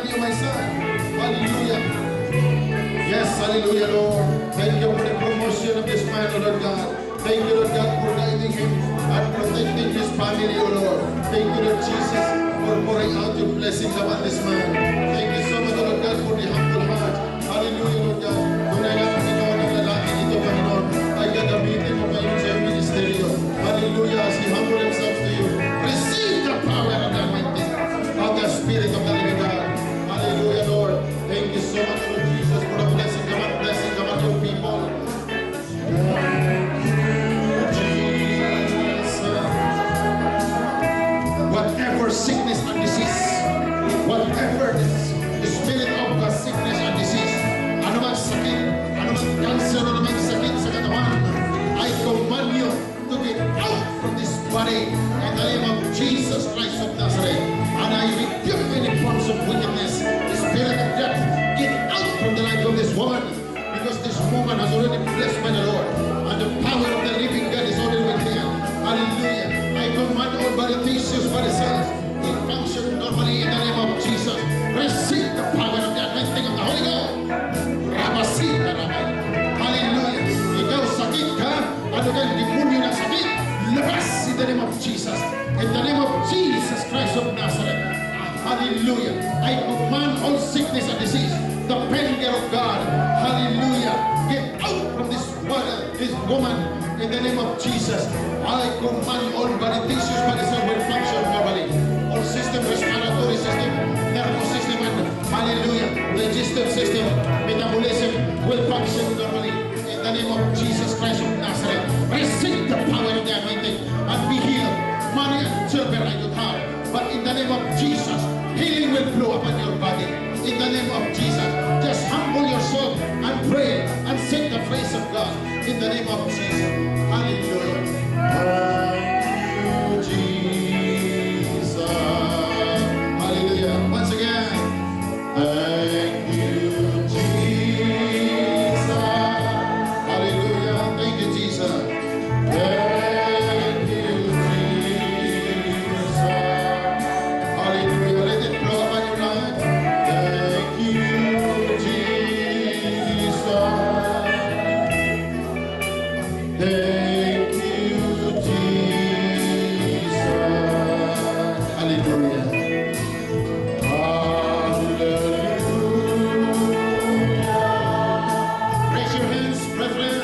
upon you, my son. Hallelujah. Yes, hallelujah, Lord. Thank you for the promotion of this man, Lord God. Thank you, Lord God, for guiding him and protecting his family, O Lord. Thank you, Lord Jesus, for pouring out your blessings upon this man. Thank you so much, Lord God, for the humble heart. Hallelujah, Lord God. Tunay na, Panginoon, ang lalaki ito, Panginoon, ay gagamitin mo ngayon sa iyong ministeryo. Hallelujah, as he humble himself to you. Receive the power of the anointing of the Spirit of the living God. Hallelujah, Lord. Thank you so much, Lord Jesus, for the blessing upon your people. Whatever sickness and disease, whatever the spirit of the sickness and disease, anumang sakit, anumang cancer, anumang sakit sa katawan, I command you to get out from this body in the name of Jesus Christ of Nazareth. And I rebuke any forms of wickedness, the spirit of death, get out from the life of this woman, because this woman has already been blessed by the Lord, and the power of the living God is already with her. Hallelujah. I command all body tissues, body cells, to function normally in the name of Jesus. Receive the power of the anointing of the Holy Ghost. Rabasita, Rabay. Hallelujah. Ikaw sakit ka, ano kang demonyo ng sakit, labas in the name of Jesus. In the name of Jesus Christ of Nazareth. Hallelujah. I command all sickness and disease, the finger of God. Hallelujah. Get out from this woman in the name of Jesus. I command all body tissues, body cells will function normally. All system, respiratory system, nervous system, and hallelujah, digestive system, metabolism will function normally in the name of Jesus Christ of Nazareth. Receive the power of the anointing and be healed. Money and silver I don't have, but in the name of Jesus, healing will flow upon your body. In the name of Jesus, just humble yourself and pray and seek the face of God. In the name of Jesus. Hallelujah. Thank you, Jesus. Hallelujah. Once again. Thank you, Jesus. Hallelujah. Thank you, Jesus. Thank you, Jesus. Hallelujah. Let it flow upon your life. Thank you, Jesus. Thank you, Jesus. Hallelujah. Hallelujah. Raise your hands, brethren.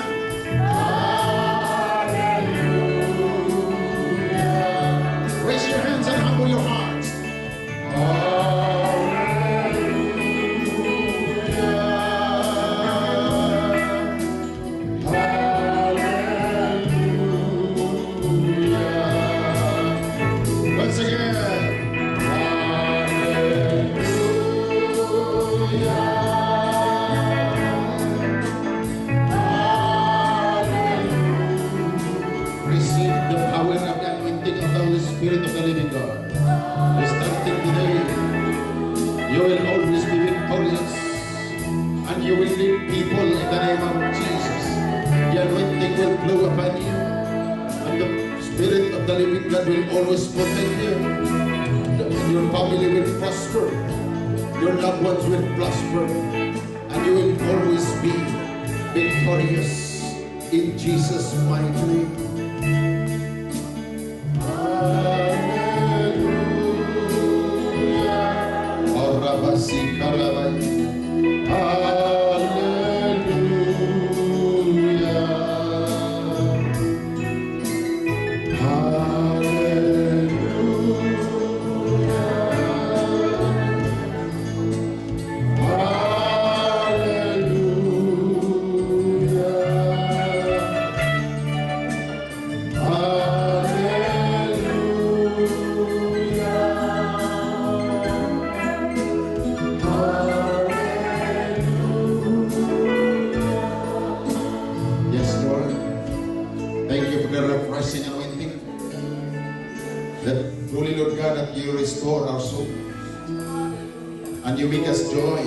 Hallelujah. Raise your hands and humble your hearts. Once again. Receive the power of the anointing of the Holy Spirit of the living God. Starting today, you will always be victorious, and you will lead people in the name of Jesus. The anointing will flow upon you, and the Spirit of the living God will always protect you. Your family will prosper, your loved ones will prosper, and you will always be victorious in Jesus' mighty name. Hallelujah. Orabasi karabay. Hallelujah. You restore our soul and you make us joy.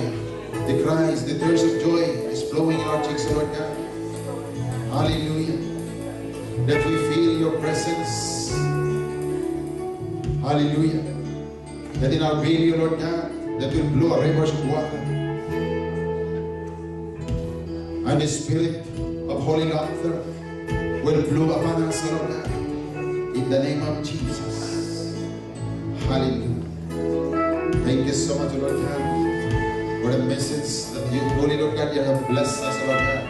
The cries, the tears of joy is flowing in our cheeks, Lord God. Hallelujah. That we feel your presence. Hallelujah. That in our belly, Lord God, that will blow rivers of water. And the Spirit of Holy Laughter will blow upon us, Lord God. In the name of Jesus. Hallelujah. Thank you so much, Lord God, for the message that you, Holy Lord God, you have blessed us, Lord God,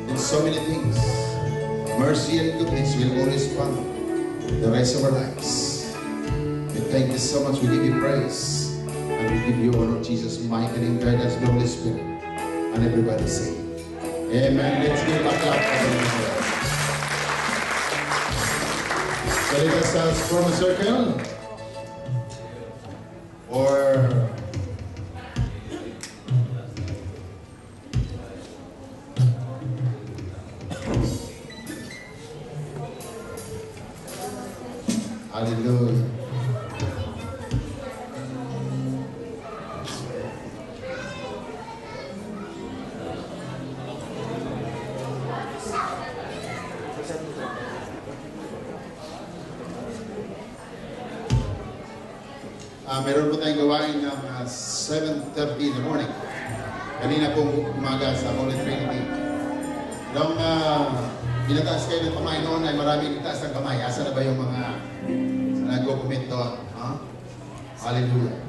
in so many things. Mercy and goodness will always follow the rest of our lives. We thank you so much. We give you praise. And we give you honor, Jesus' mighty name, guide us, the Holy Spirit. And everybody say, Amen. Let's give a clap for the Lord. So let us form a circle. Or hallelujah. Meron po tayong gawain ng 7:30 in the morning. Kanina pong umaga sa Holy Trinity. Nung pinataas kayo ng kamay noon ay maraming itaas ng kamay. Asa na ba yung mga nag-comment doon? Hallelujah.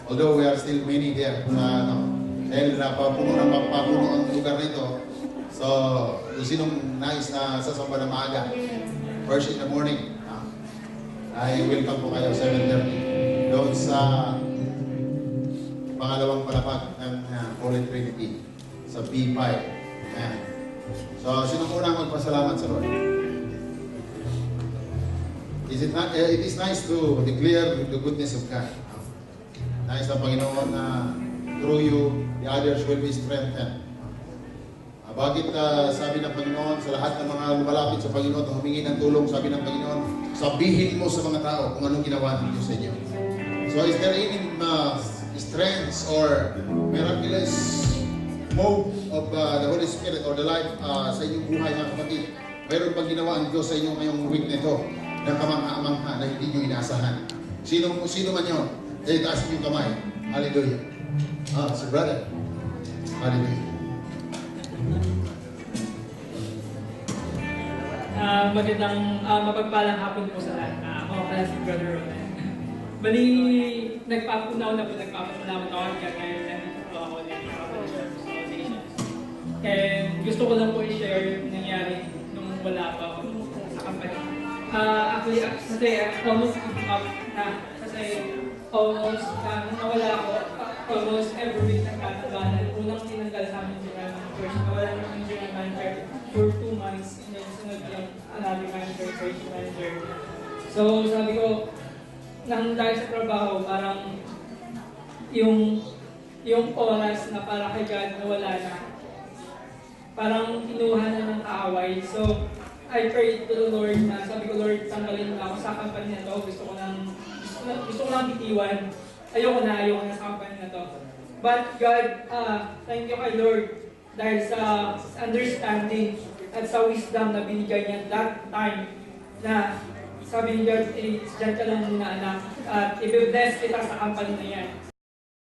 Although we are still many there dahil napapuno ang lugar nito. So, kung sinong nais na sasamba na maaga, first in the morning, ay welcome po kayo 7:30. Doon sa pangalawang palapag ng Holy Trinity sa B5. Amen. So, sinong unang magpasalamat sa Lord? It is nice to declare the goodness of God. Nais ng Panginoon na through you, the others will be strengthened. Bakit sabi ng Panginoon sa lahat ng mga lumalapit sa Panginoon at humingi ng tulong, sabi ng Panginoon, sabihin mo sa mga tao kung anong ginawa ng Diyos sa inyo. So is there any strengths or miraculous move of the Holy Spirit or the life sa inyong buhay, mga kapatid? Mayroon pang ginawa ang Diyos sa inyo ngayong week nito na kamangha-amangha na hindi nyo inaasahan? Sino man yun? Taas niyo yung kamay. Hallelujah. Si brother. Hallelujah. Magandang mapagpalang hapon po sa lahat. Ako pala si Brother Ronan. Bali, nagpapasalamat ako kaya nandito po ako din sa Nations. And gusto ko lang po i-share yung nangyari nung wala pa ako sa company. Actually, almost give up na kasi almost nawala ako. Almost every week nagkatabanan. Unang tinanggal sa amin sila ng church. Nawala naman yung general manager for 2 months. And then sunod yung another manager, church manager. So sabi ko, nang dahil sa trabaho, parang yung oras na para kay God nawala na. Parang kinuha na ng kaaway. So I prayed to the Lord na sabi ko, Lord, tanggalin mo ako sa company na to. Gusto ko lang bitiwan. Ayoko na sa company na to. But God, thank you kay Lord dahil sa understanding at sa wisdom na binigay niya that time na sabi ni God, dyan ka lang muna anak at i-bless kita sa company na yan.